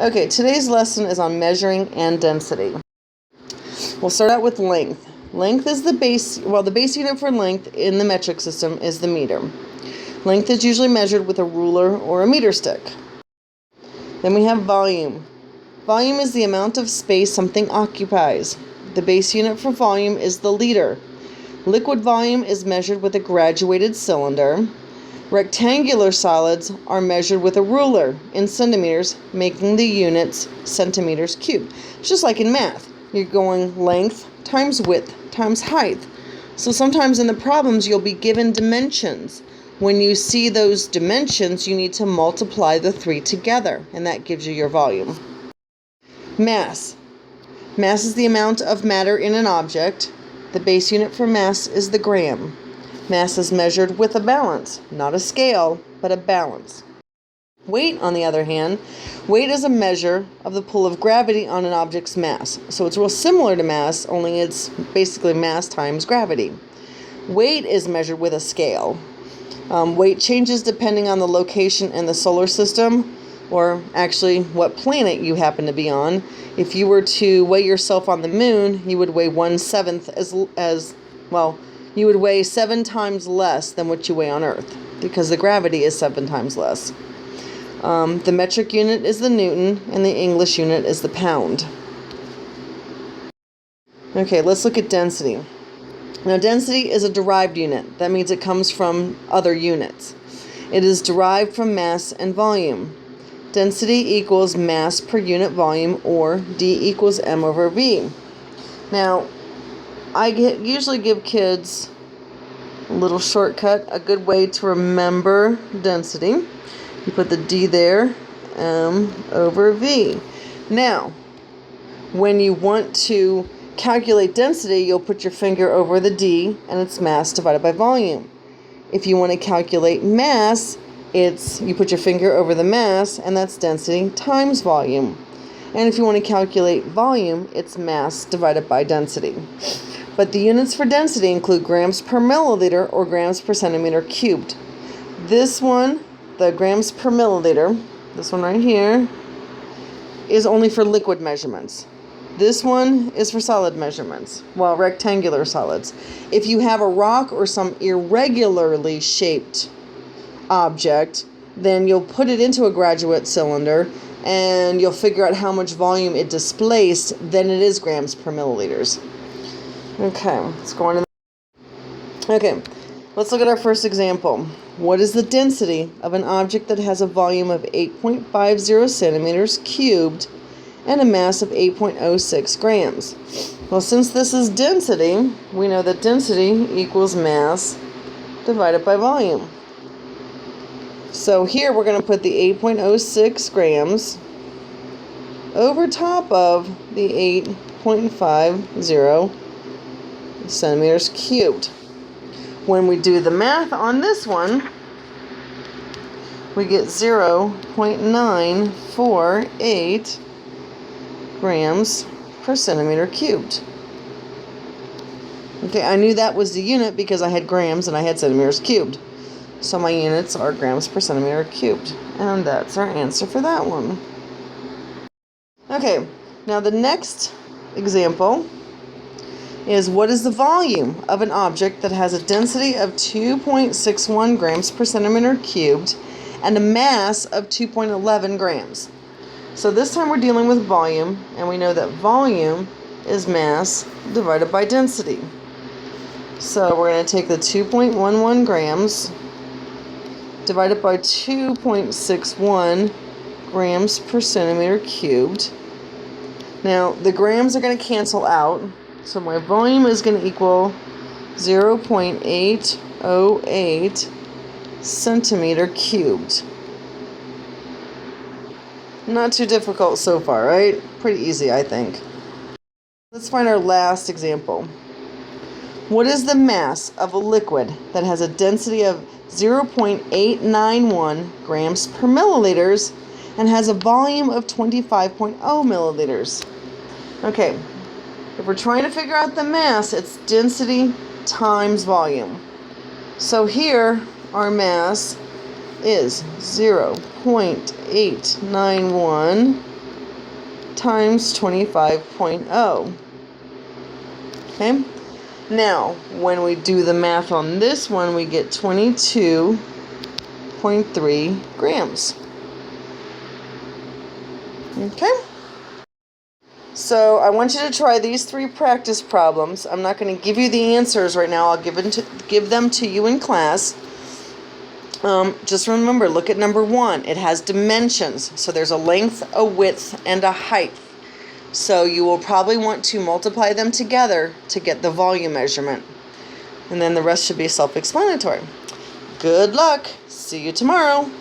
Okay, today's lesson is on measuring and density. We'll start out with length. Length is the base unit for length in the metric system is the meter. Length is usually measured with a ruler or a meter stick. Then we have volume. Volume is the amount of space something occupies. The base unit for volume is the liter. Liquid volume is measured with a graduated cylinder. Rectangular solids are measured with a ruler in centimeters, making the units centimeters cubed. It's just like in math. You're going length times width times height. So sometimes in the problems you'll be given dimensions. When you see those dimensions, you need to multiply the three together, and that gives you your volume. Mass. Mass is the amount of matter in an object. The base unit for mass is the gram. Mass is measured with a balance, not a scale, but a balance. Weight, on the other hand, weight is a measure of the pull of gravity on an object's mass. So it's real similar to mass, only it's basically mass times gravity. Weight is measured with a scale. Weight changes depending on the location in the solar system, or actually what planet you happen to be on. If you were to weigh yourself on the moon, you would weigh 1/7 you would weigh 7 times less than what you weigh on Earth, because the gravity is 7 times less. The metric unit is the Newton, and the English unit is the pound. Okay, let's look at density. Now, density is a derived unit. That means it comes from other units. It is derived from mass and volume. Density equals mass per unit volume, or D equals M over V. Now, I usually give kids a little shortcut, a good way to remember density. You put the D there, M over V. Now, when you want to calculate density, you'll put your finger over the D, and it's mass divided by volume. If you want to calculate mass, you put your finger over the mass, and that's density times volume. And if you want to calculate volume, it's mass divided by density. But the units for density include grams per milliliter or grams per centimeter cubed. This one, the grams per milliliter, this one right here, is only for liquid measurements. This one is for solid measurements, rectangular solids. If you have a rock or some irregularly shaped object, then you'll put it into a graduate cylinder and you'll figure out how much volume it displaced, then it is grams per milliliters. Okay, let's go on to let's look at our first example. What is the density of an object that has a volume of 8.50 centimeters cubed and a mass of 8.06 grams? Well, since this is density, we know that density equals mass divided by volume. So here we're going to put the 8.06 grams over top of the 8.50 centimeters cubed. When we do the math on this one, we get 0.948 grams per centimeter cubed. Okay, I knew that was the unit because I had grams and I had centimeters cubed. So my units are grams per centimeter cubed. And that's our answer for that one. Okay, now the next example is what is the volume of an object that has a density of 2.61 grams per centimeter cubed and a mass of 2.11 grams. So this time we're dealing with volume, and we know that volume is mass divided by density. So we're going to take the 2.11 grams divided by 2.61 grams per centimeter cubed. Now the grams are going to cancel out, so my volume is going to equal 0.808 centimeter cubed. Not too difficult so far, right? Pretty easy, I think. Let's find our last example. What is the mass of a liquid that has a density of 0.891 grams per milliliters and has a volume of 25.0 milliliters? Okay, if we're trying to figure out the mass, it's density times volume. So here, our mass is 0.891 times 25.0. Okay? Now, when we do the math on this one, we get 22.3 grams. Okay? So I want you to try these 3 practice problems. I'm not going to give you the answers right now. I'll give them to you in class. Just remember, look at number 1. It has dimensions. So there's a length, a width, and a height. So you will probably want to multiply them together to get the volume measurement. And then the rest should be self-explanatory. Good luck. See you tomorrow.